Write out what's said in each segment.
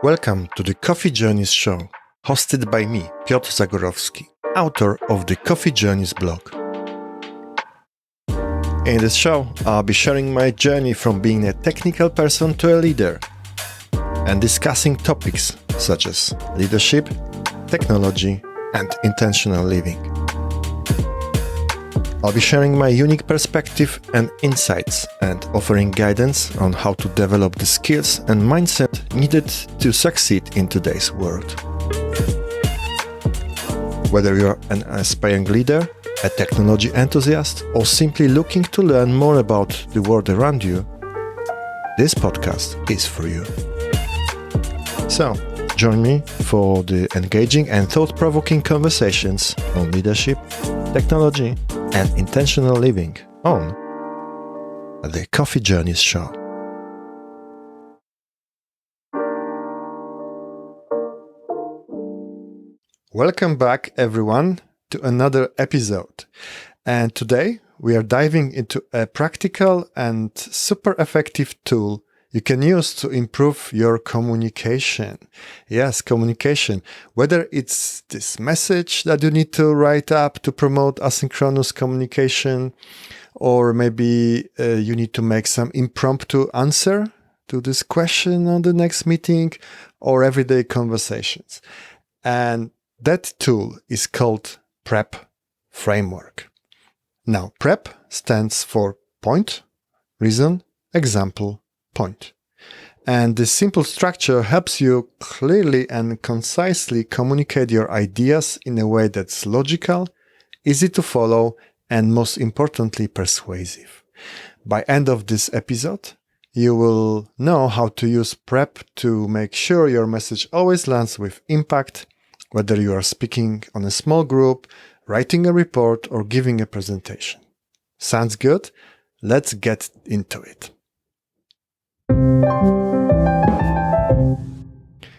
Welcome to the Coffee Journeys show, hosted by me, Piotr Zagorowski, author of the Coffee Journeys blog. In this show, I'll be sharing my journey from being a technical person to a leader and discussing topics such as leadership, technology, and intentional living. I'll be sharing my unique perspective and insights and offering guidance on how to develop the skills and mindset needed to succeed in today's world. Whether you're an aspiring leader, a technology enthusiast, or simply looking to learn more about the world around you, this podcast is for you. So, join me for the engaging and thought-provoking conversations on leadership, technology, and intentional living on the Coffee Journeys show. Welcome back, everyone, to another episode. And today we are diving into a practical and super effective tool you can use to improve your communication. Yes, communication. Whether it's this message that you need to write up to promote asynchronous communication, or maybe you need to make some impromptu answer to this question on the next meeting, or everyday conversations. And that tool is called PrEP framework. Now, PrEP stands for point, reason, example, point. And this simple structure helps you clearly and concisely communicate your ideas in a way that's logical, easy to follow, and most importantly, persuasive. By end of this episode, you will know how to use PrEP to make sure your message always lands with impact, whether you are speaking on a small group, writing a report, or giving a presentation. Sounds good? Let's get into it.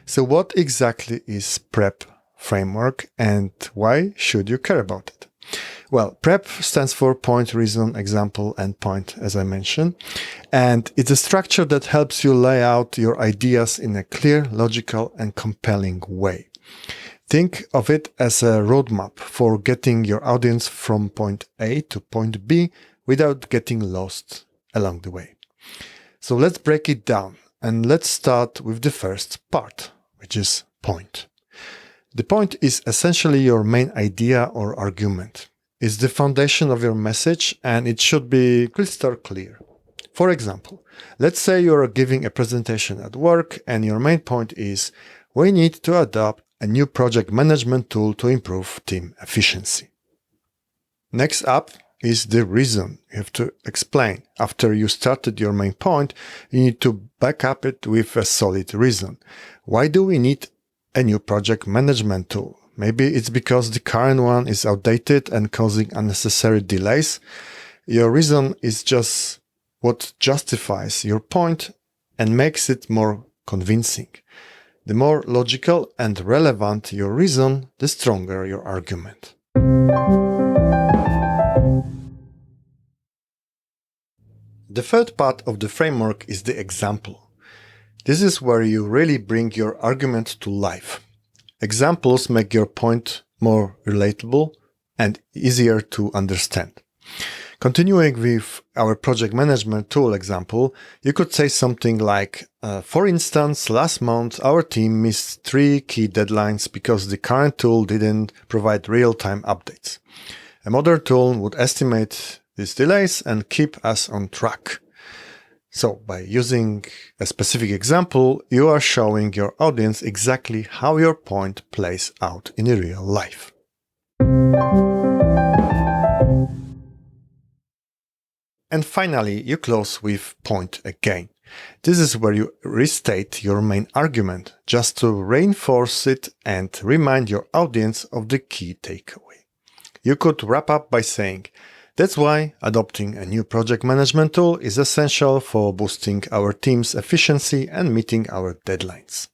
So what exactly is PrEP framework and why should you care about it? Well, PrEP stands for point, reason, example, and point, as I mentioned. And it's a structure that helps you lay out your ideas in a clear, logical, and compelling way. Think of it as a roadmap for getting your audience from point A to point B without getting lost along the way. So let's break it down and let's start with the first part, which is point. The point is essentially your main idea or argument. It's the foundation of your message and it should be crystal clear. For example, let's say you're giving a presentation at work and your main point is, we need to adopt a new project management tool to improve team efficiency. Next up is the reason. You have to explain. After you started your main point, you need to back up it with a solid reason. Why do we need a new project management tool? Maybe it's because the current one is outdated and causing unnecessary delays. Your reason is just what justifies your point and makes it more convincing. The more logical and relevant your reason, the stronger your argument. The third part of the framework is the example. This is where you really bring your argument to life. Examples make your point more relatable and easier to understand. Continuing with our project management tool example, you could say something like, for instance, last month our team missed 3 key deadlines because the current tool didn't provide real-time updates. A modern tool would estimate these delays and keep us on track. So, by using a specific example, you are showing your audience exactly how your point plays out in real life. And finally, you close with point again. This is where you restate your main argument, just to reinforce it and remind your audience of the key takeaway. You could wrap up by saying, that's why adopting a new project management tool is essential for boosting our team's efficiency and meeting our deadlines.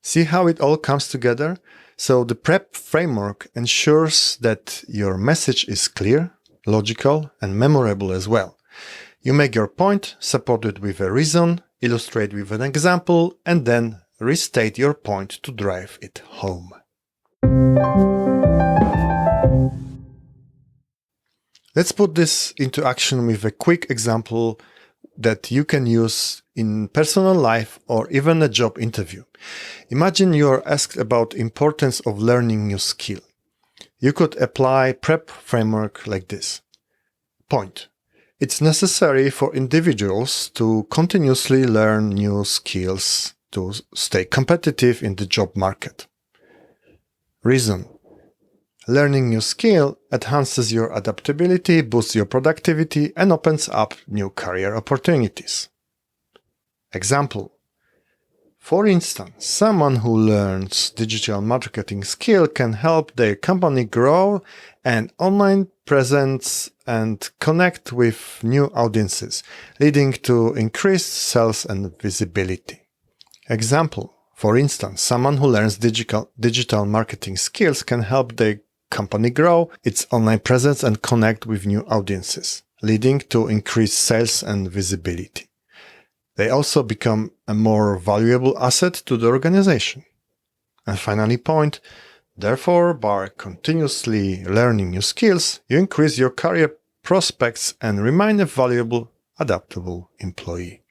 See how it all comes together? So the PrEP framework ensures that your message is clear, logical, and memorable as well. You make your point, supported with a reason, illustrate with an example, and then restate your point to drive it home. Let's put this into action with a quick example that you can use in personal life or even a job interview. Imagine you are asked about the importance of learning new skill. You could apply PrEP framework like this. Point. It's necessary for individuals to continuously learn new skills to stay competitive in the job market. Reason. Learning new skill enhances your adaptability, boosts your productivity, and opens up new career opportunities. Example. For instance, someone who learns digital marketing skill can help their company grow an online presence and connect with new audiences, leading to increased sales and visibility. Example. For instance, someone who learns digital marketing skills can help their company grow its online presence and connect with new audiences, leading to increased sales and visibility. They also become a more valuable asset to the organization. And finally, point. Therefore, by continuously learning new skills, you increase your career prospects and remain a valuable, adaptable employee.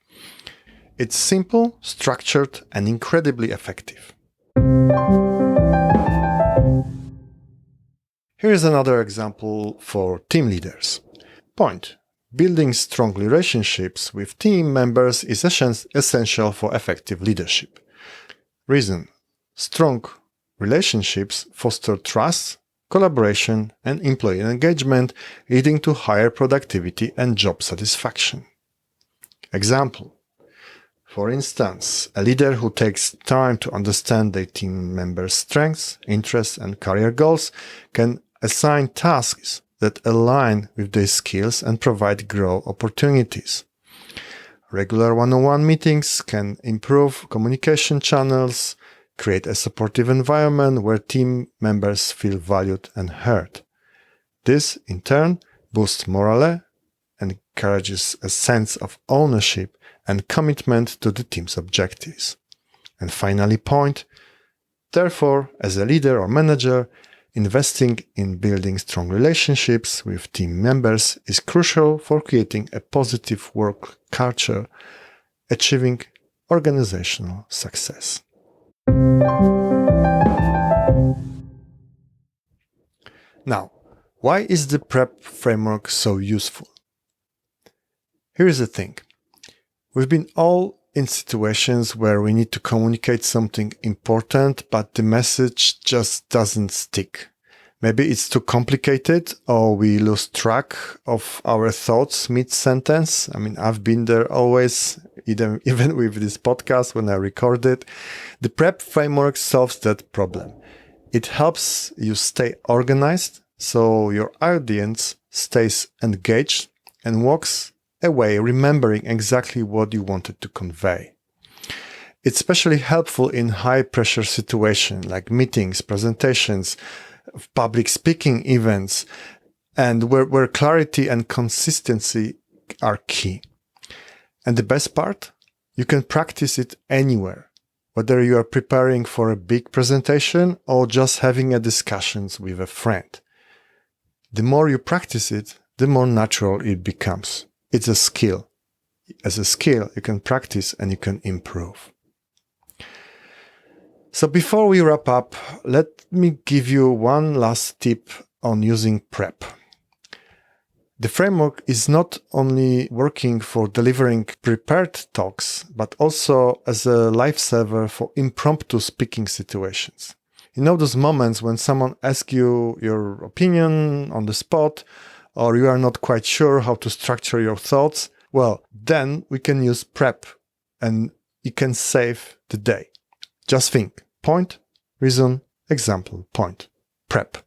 It's simple, structured, and incredibly effective. Here is another example for team leaders. Point. Building strong relationships with team members is essential for effective leadership. Reason. Strong relationships foster trust, collaboration, and employee engagement, leading to higher productivity and job satisfaction. Example. For instance, a leader who takes time to understand their team members' strengths, interests, and career goals can assign tasks that align with their skills and provide growth opportunities. Regular one-on-one meetings can improve communication channels, create a supportive environment where team members feel valued and heard. This, in turn, boosts morale and encourages a sense of ownership and commitment to the team's objectives. And finally, point. Therefore, as a leader or manager, investing in building strong relationships with team members is crucial for creating a positive work culture, achieving organizational success. Now, why is the PrEP framework so useful? Here is the thing. We've been all in situations where we need to communicate something important, but the message just doesn't stick. Maybe it's too complicated, or we lose track of our thoughts mid-sentence. I've been there always, even with this podcast when I record it. The PrEP framework solves that problem. It helps you stay organized, so your audience stays engaged and walks away remembering exactly what you wanted to convey. It's especially helpful in high-pressure situations like meetings, presentations, public speaking events, and where clarity and consistency are key. And the best part? You can practice it anywhere, whether you are preparing for a big presentation or just having a discussions with a friend. The more you practice it, the more natural it becomes. It's a skill. As a skill, you can practice and you can improve. So before we wrap up, let me give you one last tip on using PrEP. The framework is not only working for delivering prepared talks, but also as a lifesaver for impromptu speaking situations. You know those moments when someone asks you your opinion on the spot, or you are not quite sure how to structure your thoughts? Well, then we can use PrEP and you can save the day. Just think. Point, reason, example, point. PrEP.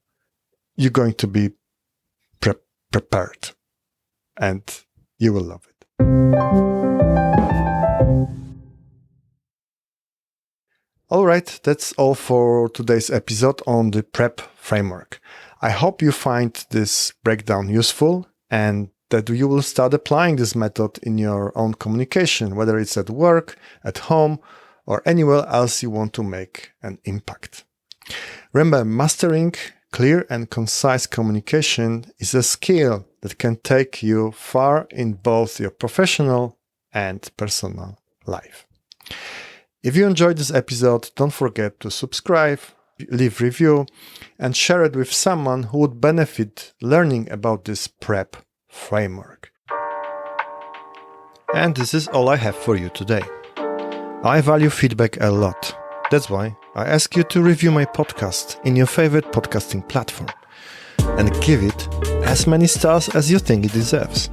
You're going to be prepared. And you will love it. All right, that's all for today's episode on the PrEP framework. I hope you find this breakdown useful and that you will start applying this method in your own communication, whether it's at work, at home, or anywhere else you want to make an impact. Remember, mastering clear and concise communication is a skill that can take you far in both your professional and personal life. If you enjoyed this episode, don't forget to subscribe, leave review, and share it with someone who would benefit learning about this PrEP framework. And this is all I have for you today. I value feedback a lot. That's why I ask you to review my podcast in your favorite podcasting platform and give it as many stars as you think it deserves.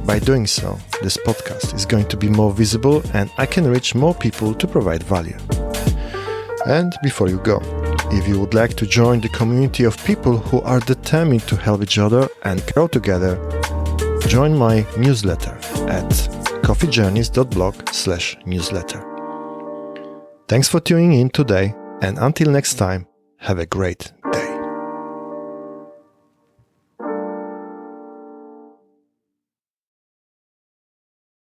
By doing so, this podcast is going to be more visible and I can reach more people to provide value. And before you go, if you would like to join the community of people who are determined to help each other and grow together, join my newsletter at coffeejourneys.blog/newsletter. Thanks for tuning in today, and until next time, have a great day.